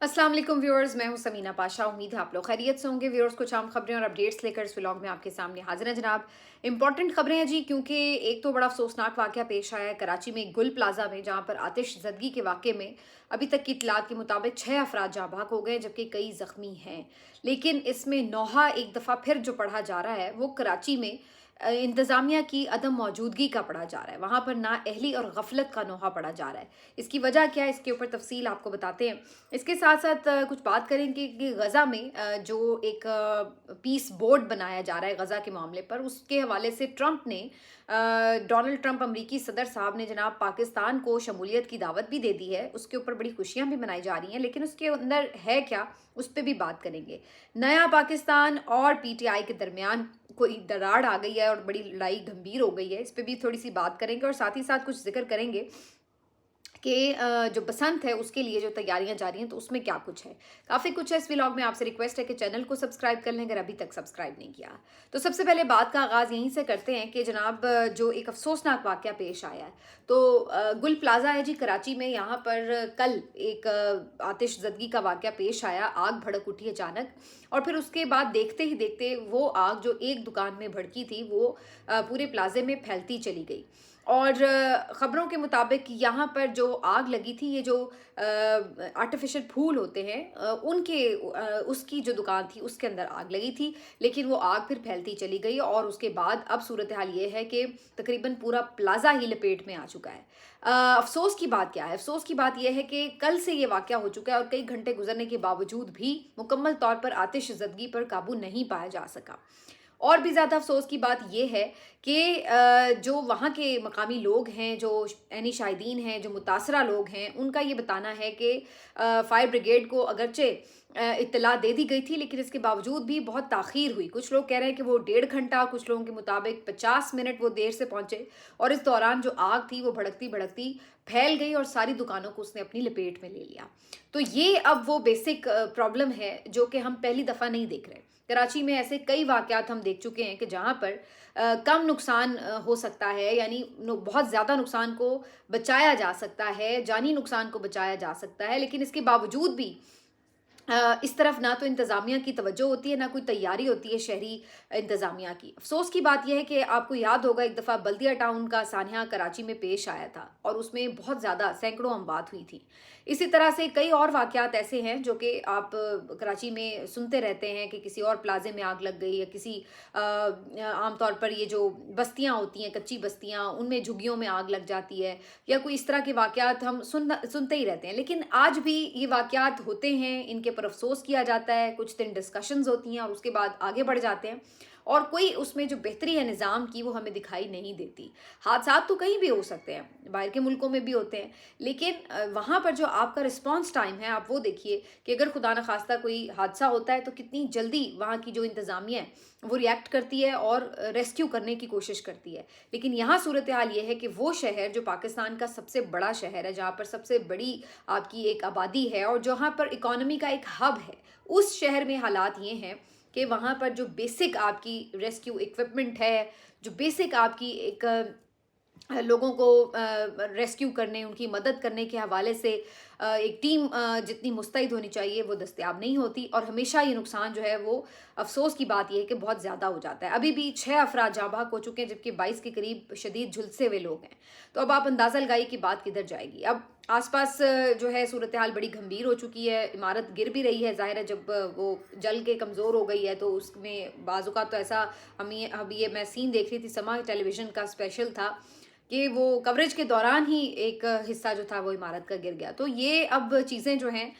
अस्सलाम वालेकुम व्यूअर्स, मैं हूं समीना पाशा। उम्मीद है आप लोग खैरियत से होंगे। व्यूअर्स, कुछ आम खबरें और अपडेट्स लेकर इस व्लॉग में आपके सामने हाजिर हैं जनाब। इंपॉर्टेंट खबरें हैं जी, क्योंकि एक तो बड़ा अफसोसनाक वाकया पेश आया है कराची में गुल प्लाजा में, जहां पर आतिश ज़दगी के वाक़े में अभी तक की इतलात के मुताबिक 6 अफराद जाँ बहक हो गए, जबकि कई ज़ख्मी हैं। लेकिन इसमें नौहा एक दफ़ा फिर जो पढ़ा जा रहा है वो कराची में इंतज़ामिया की अदम मौजूदगी का पढ़ा जा रहा है। वहाँ पर नाअहली और गफलत का नोहा पढ़ा जा रहा है। इसकी वजह क्या है, इसके ऊपर तफसील आपको बताते हैं। इसके साथ साथ कुछ बात करेंगे कि गज़ा में जो एक पीस बोर्ड बनाया जा रहा है गज़ा के मामले पर, उसके हवाले से ट्रंप ने डोनाल्ड ट्रंप अमरीकी सदर साहब ने जनाब पाकिस्तान को शमूलियत की दावत भी दे दी है। उसके ऊपर बड़ी खुशियां भी मनाई जा रही हैं, लेकिन उसके अंदर है क्या, उस पर भी बात करेंगे। नया पाकिस्तान और पीटीआई के दरमियान कोई दरार आ गई है और बड़ी लड़ाई गंभीर हो गई है, इस पर भी थोड़ी सी बात करेंगे और साथ ही साथ कुछ जिक्र करेंगे कि जो बसंत है उसके लिए जो तैयारियां जारी हैं तो उसमें क्या कुछ है। काफ़ी कुछ है इस व्लॉग में। आपसे रिक्वेस्ट है कि चैनल को सब्सक्राइब कर लें अगर अभी तक सब्सक्राइब नहीं किया। तो सबसे पहले बात का आगाज़ यहीं से करते हैं कि जनाब जो एक अफसोसनाक वाक़या पेश आया है, तो गुल प्लाजा है जी कराची में। यहाँ पर कल एक आतिश ज़दगी का वाक़या पेश आया। आग भड़क उठी अचानक और फिर उसके बाद देखते ही देखते वो आग जो एक दुकान में भड़की थी वो पूरे प्लाजे में फैलती चली गई। और ख़बरों के मुताबिक यहाँ पर जो आग लगी थी, ये जो आर्टिफिशियल फूल होते हैं उसकी जो दुकान थी उसके अंदर आग लगी थी। लेकिन वो आग फिर फैलती चली गई और उसके बाद अब सूरत हाल ये है कि तकरीबन पूरा प्लाजा ही लपेट में आ चुका है। अफसोस की बात क्या है? अफसोस की बात यह है कि कल से ये वाक़या हो चुका है और कई घंटे गुजरने के बावजूद भी मुकम्मल तौर पर आतिश ज़दगी पर काबू नहीं पाया जा सका। और भी ज़्यादा अफसोस की बात यह है कि जो वहाँ के मकामी लोग हैं, जो ऐनी शाहिदीन हैं, जो मुतासरा लोग हैं, उनका ये बताना है कि फायर ब्रिगेड को अगरचे इत्तला दे दी गई थी, लेकिन इसके बावजूद भी बहुत ताख़ीर हुई। कुछ लोग कह रहे हैं कि वो 1.5 घंटा, कुछ लोगों के मुताबिक 50 मिनट वो देर से पहुँचे और इस दौरान जो आग थी वो भड़कती भड़कती फैल गई और सारी दुकानों को उसने अपनी लपेट में ले लिया। तो ये अब वो बेसिक प्रॉब्लम है जो कि हम पहली दफ़ा नहीं देख रहे। कराची में ऐसे कई वाक़यात हम देख चुके हैं कि जहाँ पर कम नुकसान हो सकता है, यानी बहुत ज़्यादा नुकसान को बचाया जा सकता है, जानी नुकसान को बचाया जा सकता है, लेकिन इसके बावजूद भी इस तरफ ना तो इंतज़ामिया की तवज्जो होती है, ना कोई तैयारी होती है शहरी इंतज़ामिया की। अफ़सोस की बात यह है कि आपको याद होगा एक दफ़ा बल्दिया टाउन का सान्या कराची में पेश आया था और उसमें बहुत ज़्यादा सैकड़ों अमवात हुई थी। इसी तरह से कई और वाक़यात ऐसे हैं जो कि आप कराची में सुनते रहते हैं कि किसी और प्लाज़े में आग लग गई या किसी आम तौर पर ये जो बस्तियाँ होती हैं, कच्ची बस्तियाँ, उनमें झुग्गियों में आग लग जाती है या कोई इस तरह के वाक़यात हम सुनते ही रहते हैं। लेकिन आज भी ये वाक़यात होते हैं, इनके पर अफ़सोस किया जाता है, कुछ दिन डिस्कशंस होती हैं और उसके बाद आगे बढ़ जाते हैं और कोई उसमें जो बेहतरी है निज़ाम की वो हमें दिखाई नहीं देती। हादसात तो कहीं भी हो सकते हैं, बाहर के मुल्कों में भी होते हैं, लेकिन वहाँ पर जो आपका रिस्पॉन्स टाइम है, आप वो देखिए कि अगर खुदा न खास्ता कोई हादसा होता है तो कितनी जल्दी वहाँ की जो इंतज़ामिया है वो रिएक्ट करती है और रेस्क्यू करने की कोशिश करती है। लेकिन यहाँ सूरत हाल ये है कि वो शहर जो पाकिस्तान का सबसे बड़ा शहर है, जहाँ पर सबसे बड़ी आपकी एक आबादी है और जहाँ पर इकॉनमी का एक हब है, उस शहर में हालात ये हैं कि वहाँ पर जो बेसिक आपकी रेस्क्यू इक्विपमेंट है, जो बेसिक आपकी एक लोगों को रेस्क्यू करने, उनकी मदद करने के हवाले से एक टीम जितनी मुस्तैद होनी चाहिए वो दस्तयाब नहीं होती और हमेशा ये नुकसान जो है वो अफसोस की बात ये है कि बहुत ज़्यादा हो जाता है। अभी भी 6 अफराद जाँ बहक हो चुके हैं, जबकि 22 के करीब शदीद झुलसे हुए लोग हैं। तो अब आप अंदाज़ा लगाइए कि बात किधर जाएगी। अब आसपास जो है सूरत हाल बड़ी गंभीर हो चुकी है, इमारत गिर भी रही है। ज़ाहिर है जब वो जल के कमज़ोर हो गई है तो उसमें बाज़ तो ऐसा अभी ये मैं सीन देख रही थी, समा टेलीविज़न का स्पेशल था कि वो कवरेज के दौरान ही एक हिस्सा जो था वो इमारत का गिर गया। तो ये अब चीज़ें जो हैं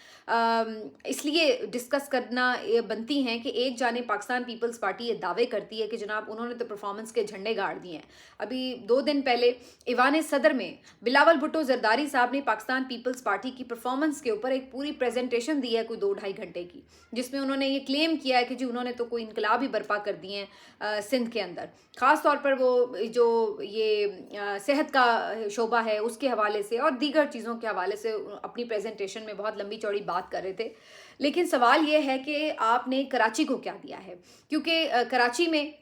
इसलिए डिस्कस करना ये बनती हैं कि एक जाने पाकिस्तान पीपल्स पार्टी ये दावे करती है कि जनाब उन्होंने तो परफॉर्मेंस के झंडे गाड़ दिए हैं। अभी 2 दिन पहले ईवान सदर में बिलावल भुट्टो जरदारी साहब ने पाकिस्तान पीपल्स पार्टी की परफॉर्मेंस के ऊपर एक पूरी प्रेजेंटेशन दी है, कोई 2-2.5 घंटे की, जिसमें उन्होंने ये क्लेम किया है कि जी उन्होंने तो कोई इनकलाब ही बर्पा कर दिए हैं सिंध के अंदर। ख़ास तौर पर वो जो ये सेहत का शोबा है उसके हवाले से और दीगर चीज़ों के हवाले से अपनी प्रेजेंटेशन में बहुत लंबी चौड़ी बात कर रहे थे। लेकिन सवाल ये है कि आपने कराची को क्या दिया है, क्योंकि कराची में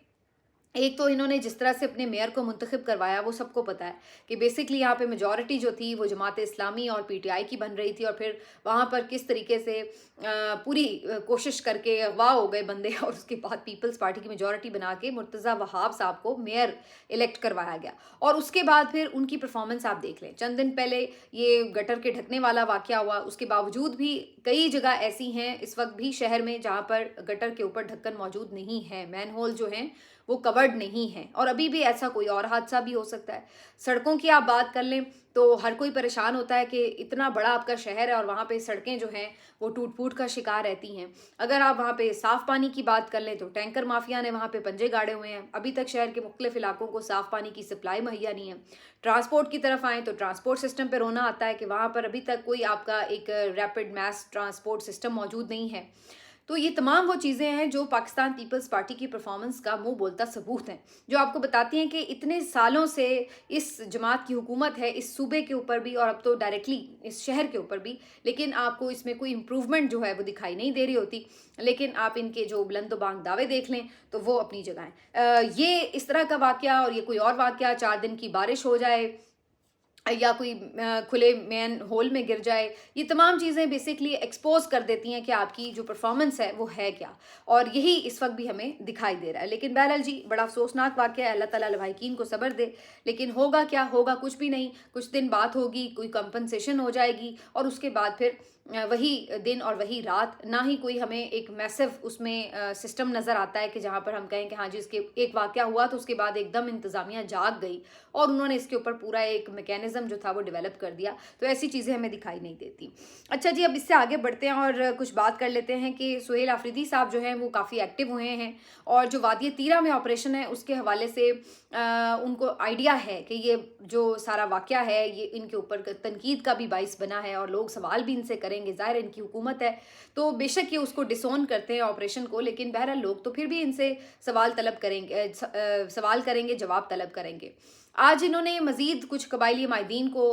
एक तो इन्होंने जिस तरह से अपने मेयर को मुंतखब करवाया वो सबको पता है कि बेसिकली यहाँ पे मेजॉरिटी जो थी वो जमात इस्लामी और पीटीआई की बन रही थी, और फिर वहाँ पर किस तरीके से पूरी कोशिश करके अगवा हो गए बंदे और उसके बाद पीपल्स पार्टी की मेजॉरिटी बना के मुर्तज़ा वहाब साहब को मेयर इलेक्ट करवाया गया। और उसके बाद फिर उनकी परफॉर्मेंस आप देख लें, चंद दिन पहले ये गटर के ढकने वाला वाक़या हुआ, उसके बावजूद भी कई जगह ऐसी हैं इस वक्त भी शहर में जहाँ पर गटर के ऊपर ढक्कन मौजूद नहीं है, मैन होल जो हैं वो कवर्ड नहीं है, और अभी भी ऐसा कोई और हादसा भी हो सकता है। सड़कों की आप बात कर लें तो हर कोई परेशान होता है कि इतना बड़ा आपका शहर है और वहाँ पे सड़कें जो हैं वो टूट फूट का शिकार रहती हैं। अगर आप वहाँ पे साफ़ पानी की बात कर लें तो टैंकर माफिया ने वहाँ पे पंजे गाड़े हुए हैं, अभी तक शहर के मुख्तलिफ इलाकों को साफ़ पानी की सप्लाई मुहैया नहीं है। ट्रांसपोर्ट की तरफ आएँ तो ट्रांसपोर्ट सिस्टम पर रोना आता है कि वहाँ पर अभी तक कोई आपका एक रैपिड मैस ट्रांसपोर्ट सिस्टम मौजूद नहीं है। तो ये तमाम वो चीज़ें हैं जो पाकिस्तान पीपल्स पार्टी की परफॉर्मेंस का मुंह बोलता सबूत हैं, जो आपको बताती हैं कि इतने सालों से इस जमात की हुकूमत है इस सूबे के ऊपर भी और अब तो डायरेक्टली इस शहर के ऊपर भी, लेकिन आपको इसमें कोई इम्प्रूवमेंट जो है वो दिखाई नहीं दे रही होती। लेकिन आप इनके जो बुलंद बांग दावे देख लें तो वो अपनी जगह हैं। ये इस तरह का वाक़या और ये कोई और वाक़या, 4 दिन की बारिश हो जाए या कोई खुले मेन होल में गिर जाए, ये तमाम चीज़ें बेसिकली एक्सपोज कर देती हैं कि आपकी जो परफॉर्मेंस है वो है क्या, और यही इस वक्त भी हमें दिखाई दे रहा है। लेकिन बहरहाल जी, बड़ा अफसोसनाक वाक़या है, अल्लाह ताला लवाहिकीन को सब्र दे। लेकिन होगा क्या, होगा कुछ भी नहीं, कुछ दिन बात होगी, कोई कंपनसेशन हो जाएगी और उसके बाद फिर वही दिन और वही रात, ना ही कोई हमें एक मैसिव उसमें सिस्टम नज़र आता है कि जहाँ पर हम कहें कि हाँ जी इसके एक वाक़या हुआ तो उसके बाद एकदम इंतज़ामिया जाग गई और उन्होंने इसके ऊपर पूरा एक मैकेनिज़्म जो था वो डेवलप कर दिया। तो ऐसी चीज़ें हमें दिखाई नहीं देती। अच्छा जी, अब इससे आगे बढ़ते हैं और कुछ बात कर लेते हैं कि सुहेल आफरीदी साहब जो हैं वो काफ़ी एक्टिव हुए हैं, और जो वादिय तीरा में ऑपरेशन है उसके हवाले से उनको आइडिया है कि ये जो सारा वाक़या है ये इनके ऊपर तनकीद का भी बाइस बना है और लोग सवाल भी इनसे करेंगे। ज़ाहिर है इनकी हुकूमत है तो बेशक ये उसको डिसोन करते हैं ऑपरेशन को, लेकिन बहरहाल लोग तो फिर भी इनसे सवाल तलब करेंगे, सवाल करेंगे, जवाब तलब करेंगे। आज इन्होंने मज़ीद कुछ कबायली माहिदीन को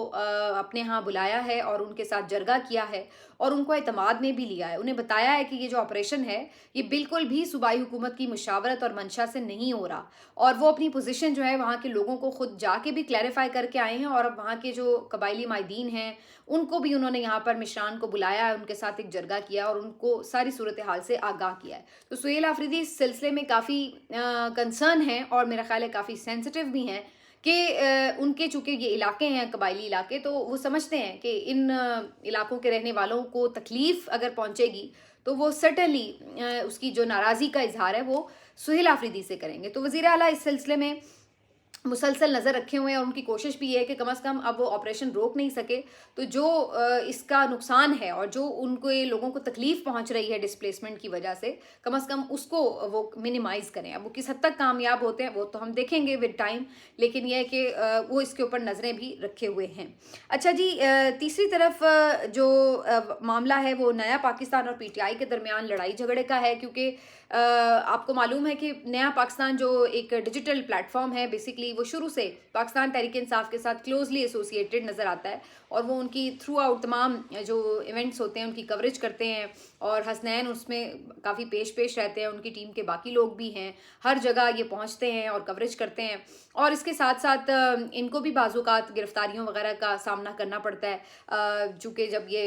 अपने यहाँ बुलाया है और उनके साथ जरगा किया है और उनको एतमाद में भी लिया है। उन्हें बताया है कि ये जो ऑपरेशन है ये बिल्कुल भी सूबाई हुकूमत की मुशावरत और मंशा से नहीं हो रहा, और वो अपनी पोजीशन जो है वहाँ के लोगों को खुद जाके भी क्लैरिफाई करके आए हैं, और अब वहाँ के जो कबायली माहिदीन हैं उनको भी उन्होंने यहाँ पर मिशरान को बुलाया है, उनके साथ एक जरगा किया और उनको सारी सूरत हाल से आगाह किया है। तो सुहेल आफरीदी इस सिलसिले में काफ़ी कंसर्न हैं और मेरा ख्याल है काफ़ी सेंसिटिव भी हैं कि उनके चूँकि ये इलाके हैं कबायली इलाके, तो वो समझते हैं कि इन इलाकों के रहने वालों को तकलीफ़ अगर पहुँचेगी तो वो सर्टेनली उसकी जो नाराज़ी का इजहार है वो सुहेल आफरीदी से करेंगे। तो वज़ीर आला इस सिलसिले में मुसलसल नज़र रखे हुए हैं और उनकी कोशिश भी है कि कम से कम अब वो ऑपरेशन रोक नहीं सके तो जो इसका नुकसान है और जो उनको ये लोगों को तकलीफ़ पहुंच रही है डिस्प्लेसमेंट की वजह से कम उसको वो मिनिमाइज़ करें। अब वो किस हद तक कामयाब होते हैं वो तो हम देखेंगे विद टाइम, लेकिन यह है कि वो इसके ऊपर नज़रें भी रखे हुए हैं। अच्छा जी, तीसरी तरफ जो मामला है वो नया पाकिस्तान और पीटीआई के दरमियान लड़ाई झगड़े का है, क्योंकि आपको मालूम है कि नया पाकिस्तान जो एक डिजिटल प्लेटफॉर्म है बेसिकली वो शुरू से पाकिस्तान तहरीक इंसाफ के साथ क्लोजली एसोसिएटेड नज़र आता है और वो उनकी थ्रू आउट तमाम जो इवेंट्स होते हैं उनकी कवरेज करते हैं और हसनैन उसमें काफ़ी पेश रहते हैं, उनकी टीम के बाकी लोग भी हैं, हर जगह ये पहुंचते हैं और कवरेज करते हैं। और इसके साथ साथ इनको भी बाज़-औक़ात गिरफ्तारियों वगैरह का सामना करना पड़ता है, चूँकि जब ये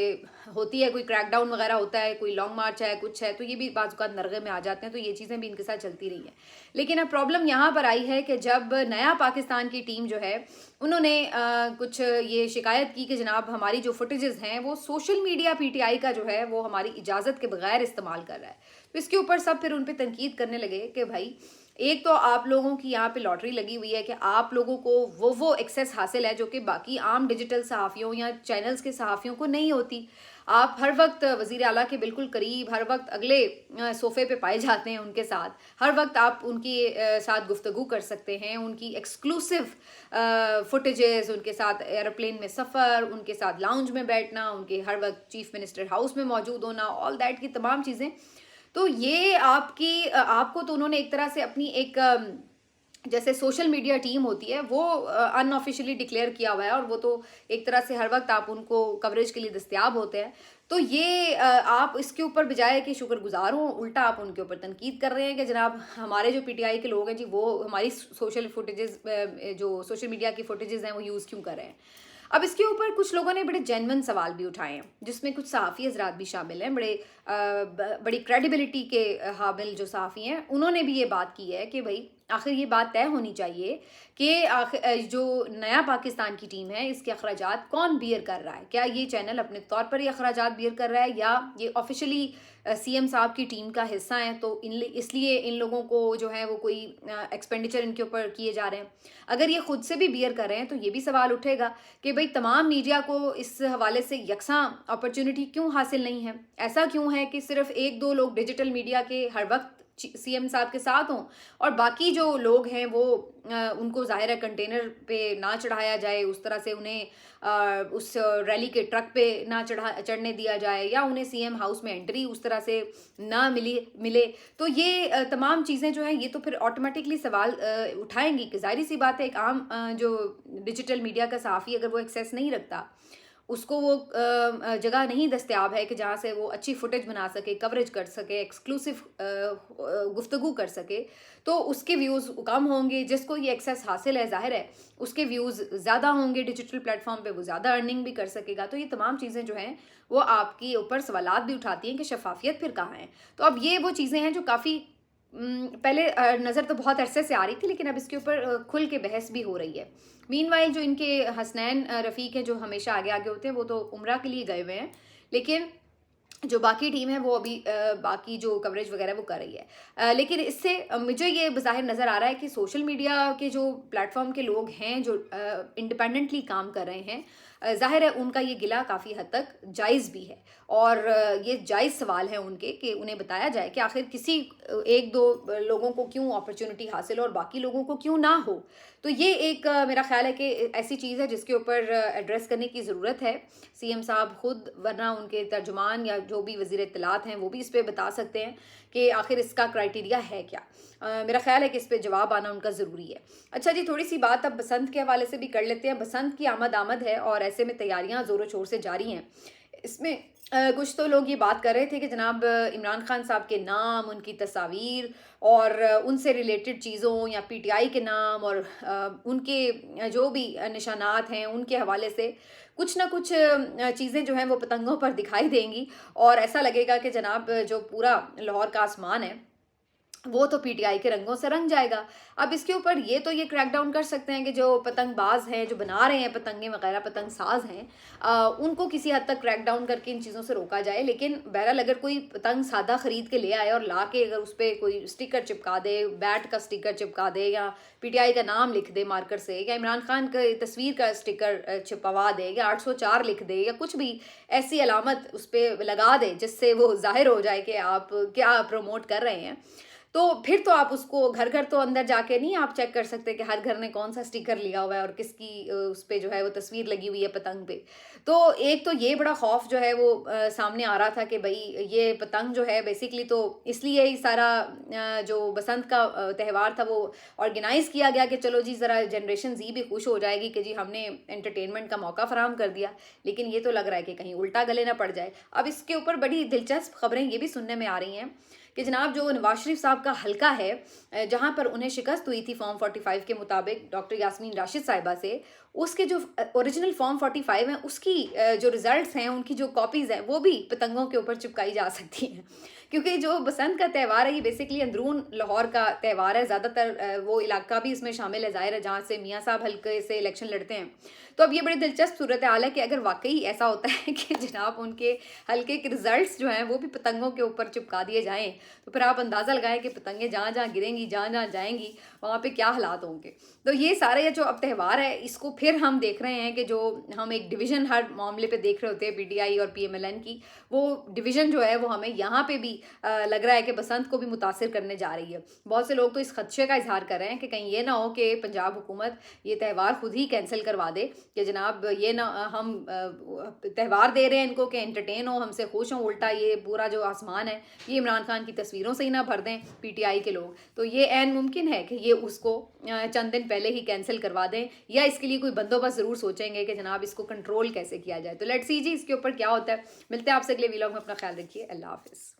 होती है कोई क्रैकडाउन वगैरह होता है, कोई लॉन्ग मार्च है, कुछ है, तो ये भी बाज़-औक़ात नरगे में आ जाते हैं, तो ये चीज़ें भी इनके साथ चलती रही हैं। लेकिन अब प्रॉब्लम यहाँ पर आई है कि जब नया पाकिस्तान की टीम जो है उन्होंने कुछ ये शिकायत की कि जनाब हमारी जो फुटेजेस हैं वो सोशल मीडिया पीटीआई का जो है वो हमारी इजाज़त के बगैर इस्तेमाल कर रहा है, तो इसके ऊपर सब फिर उन पर तनकीद करने लगे कि भाई एक तो आप लोगों की यहाँ पे लॉटरी लगी हुई है कि आप लोगों को वो एक्सेस हासिल है जो कि बाकी आम डिजिटल सहाफ़ियों या चैनल्स के सहाफ़ियों को नहीं होती। आप हर वक्त वज़ीर आला के बिल्कुल करीब, हर वक्त अगले सोफ़े पे पाए जाते हैं उनके साथ, हर वक्त आप उनके साथ गुफ्तगू कर सकते हैं, उनकी एक्सक्लूसिव फुटेजेस, उनके साथ एयरप्लेन में सफ़र, उनके साथ लाउंज में बैठना, उनके हर वक्त चीफ मिनिस्टर हाउस में मौजूद होना, ऑल दैट की तमाम चीज़ें। तो ये आपको तो उन्होंने एक तरह से अपनी एक जैसे सोशल मीडिया टीम होती है वो अनऑफिशियली डिक्लेयर किया हुआ है, और वो तो एक तरह से हर वक्त आप उनको कवरेज के लिए दस्तयाब होते हैं। तो ये आप इसके ऊपर बजाय कि शुक्रगुजार हों, उल्टा आप उनके ऊपर तनकीद कर रहे हैं कि जनाब हमारे जो पीटीआई के लोग हैं जी वो हमारी सोशल फुटेजेस, जो सोशल मीडिया की फुटेजेस हैं वो यूज़ क्यों कर रहे हैं। अब इसके ऊपर कुछ लोगों ने बड़े जेन्युइन सवाल भी उठाए हैं, जिसमें कुछ सहाफ़ी हजरात भी शामिल हैं, बड़ी क्रेडिबिलिटी के हामिल जो सहाफ़ी हैं, उन्होंने भी ये बात की है कि भाई आखिर ये बात तय होनी चाहिए कि आखिर जो नया पाकिस्तान की टीम है इसके अखराजात कौन बियर कर रहा है। क्या ये चैनल अपने तौर पर ही अखराजात बियर कर रहा है, या ये ऑफिशियली सीएम साहब की टीम का हिस्सा है, तो इसलिए इन लोगों को जो है वो कोई एक्सपेंडिचर इनके ऊपर किए जा रहे हैं। अगर ये खुद से भी बियर कर रहे हैं तो ये भी सवाल उठेगा कि भाई तमाम मीडिया को इस हवाले से यकसां अपॉर्चुनिटी क्यों हासिल नहीं है। ऐसा क्यों है कि सिर्फ एक दो लोग डिजिटल मीडिया के हर वक्त सीएम साहब के साथ हों, और बाकी जो लोग हैं वो उनको ज़ाहिर है कंटेनर पे ना चढ़ाया जाए, उस तरह से उन्हें उस रैली के ट्रक पे ना चढ़ने दिया जाए, या उन्हें सीएम हाउस में एंट्री उस तरह से ना मिले। तो ये तमाम चीज़ें जो हैं ये तो फिर ऑटोमेटिकली सवाल उठाएंगी कि जाहिर सी बात है एक आम जो डिजिटल मीडिया का सहाफ़ी अगर वो एक्सेस नहीं रखता, उसको वो जगह नहीं दस्तयाब है कि जहाँ से वो अच्छी फुटेज बना सके, कवरेज कर सके, एक्सक्लूसिव गुफ्तगू कर सके, तो उसके व्यूज़ कम होंगे। जिसको ये एक्सेस हासिल है ज़ाहिर है उसके व्यूज़ ज़्यादा होंगे, डिजिटल प्लेटफॉर्म पे वो ज़्यादा अर्निंग भी कर सकेगा। तो ये तमाम चीज़ें जो हैं वो आपके ऊपर सवालात भी उठाती हैं कि शफाफियत फिर कहाँ है। तो अब ये वो चीज़ें हैं जो काफ़ी पहले नज़र तो बहुत अरसे से आ रही थी, लेकिन अब इसके ऊपर खुल के बहस भी हो रही है। मीनवाइल जो इनके हसनैन रफ़ीक हैं जो हमेशा आगे आगे होते हैं, वो तो उम्रा के लिए गए हुए हैं, लेकिन जो बाकी टीम है वो अभी बाकी जो कवरेज वगैरह वो कर रही है। लेकिन इससे मुझे ये बज़ाहिर नज़र आ रहा है कि सोशल मीडिया के जो प्लेटफॉर्म के लोग हैं जो इंडिपेंडेंटली काम कर रहे हैं, ज़ाहिर है उनका ये गिला काफ़ी हद तक जायज़ भी है, और ये जायज़ सवाल है उनके कि उन्हें बताया जाए कि आखिर किसी एक दो लोगों को क्यों अपॉर्चुनिटी हासिल और बाकी लोगों को क्यों ना हो। तो ये एक मेरा ख्याल है कि ऐसी चीज़ है जिसके ऊपर एड्रेस करने की ज़रूरत है। सीएम साहब खुद, वरना उनके तर्जुमान या जो भी वज़ीर इत्तलात हैं वो भी इस पे बता सकते हैं कि आखिर इसका क्राइटेरिया है क्या। मेरा ख्याल है कि इस पे जवाब आना उनका ज़रूरी है। अच्छा जी, थोड़ी सी बात अब बसंत के हवाले से भी कर लेते हैं। बसंत की आमद है और ऐसे में तैयारियां ज़ोरों शोर से जारी हैं। इसमें कुछ तो लोग ये बात कर रहे थे कि जनाब इमरान खान साहब के नाम, उनकी तस्वीर और उनसे रिलेटेड चीज़ों या पीटीआई के नाम और उनके जो भी निशानात हैं उनके हवाले से कुछ ना कुछ चीज़ें जो हैं वो पतंगों पर दिखाई देंगी, और ऐसा लगेगा कि जनाब जो पूरा लाहौर का आसमान है वो तो पीटीआई के रंगों से रंग जाएगा। अब इसके ऊपर ये क्रैकडाउन कर सकते हैं कि जो पतंगबाज हैं, जो बना रहे हैं पतंगें वगैरह, पतंग साज हैं, उनको किसी हद तक क्रैकडाउन करके इन चीज़ों से रोका जाए। लेकिन बहरहाल अगर कोई पतंग सादा ख़रीद के ले आए और ला के अगर उस पर कोई स्टिकर चिपका दे, बैट का स्टिकर चिपका दे, या पीटीआई का नाम लिख दे मार्कर से, या इमरान खान की तस्वीर का स्टिकर छिपवा दे, या 804 लिख दे, या कुछ भी ऐसी अलामत उस पर लगा दे जिससे वो जाहिर हो जाए कि आप क्या प्रमोट कर रहे हैं, तो फिर तो आप उसको घर घर तो अंदर जाके नहीं आप चेक कर सकते कि हर घर ने कौन सा स्टिकर लिया हुआ है और किसकी उस पे जो है वो तस्वीर लगी हुई है पतंग पे। तो एक तो ये बड़ा खौफ जो है वो सामने आ रहा था कि भाई ये पतंग जो है बेसिकली तो इसलिए ही सारा जो बसंत का त्यौहार था वो ऑर्गेनाइज़ किया गया कि चलो जी ज़रा जनरेशन जी भी खुश हो जाएगी कि जी हमने एंटरटेनमेंट का मौका फराहम कर दिया। लेकिन ये तो लग रहा है कि कहीं उल्टा गले ना पड़ जाए। अब इसके ऊपर बड़ी दिलचस्प खबरें ये भी सुनने में आ रही हैं कि जनाब जो नवाज शरीफ साहब का हलका है जहां पर उन्हें शिकस्त हुई थी फॉर्म 45 के मुताबिक डॉक्टर यास्मीन राशिद साहिबा से, उसके जो ओरिजिनल फॉर्म 45 हैं उसकी जो रिजल्ट्स हैं उनकी जो कॉपीज़ हैं वो भी पतंगों के ऊपर चिपकाई जा सकती हैं, क्योंकि जो बसंत का त्यौहार है ये बेसिकली अंदरून लाहौर का त्यौहार है। ज़्यादातर वो इलाका भी इसमें शामिल है, ज़ाहिर है जहाँ से मियाँ साहब हल्के से इलेक्शन लड़ते हैं। तो अब ये बड़ी दिलचस्प सूरत हाल है कि अगर वाकई ऐसा होता है कि जनाब उनके हल्के के रिजल्ट्स जो हैं वो भी पतंगों के ऊपर चिपका दिए जाएं, तो फिर आप अंदाज़ा लगाएं कि पतंगें जहाँ जहाँ गिरेंगी, जहाँ जहाँ जाएंगी, वहाँ पे क्या हालात होंगे। तो ये सारे जो अब त्यौहार है इसको फिर हम देख रहे हैं कि जो हम एक डिवीज़न हर मामले पे देख रहे होते हैं पीटीआई और पीएमएलएन की, वो डिवीज़न जो है वो हमें यहाँ पे भी लग रहा है कि बसंत को भी मुतासिर करने जा रही है। बहुत से लोग तो इस खदशे का इजहार कर रहे हैं कि कहीं ये ना हो कि पंजाब हुकूमत ये त्यौहार खुद ही कैंसिल करवा दे, कि जनाब ये ना हम त्यौहार दे रहे हैं इनको कि एंटरटेन हो, हमसे खुश हों, उल्टा ये पूरा जो आसमान है ये इमरान खान की तस्वीरों से ही ना भर दें पीटीआई के लोग। तो ये ऐन मुमकिन है कि ये उसको चंद दिन पहले ही कैंसिल करवा दें, या इसके लिए कोई बंदोबस्त ज़रूर सोचेंगे कि जनाब इसको कंट्रोल कैसे किया जाए। तो लेट्स सी जी इसके ऊपर क्या होता है। मिलते हैं आपसे अगले वीलॉग में, अपना ख्याल रखिए, अल्लाह हाफिज़।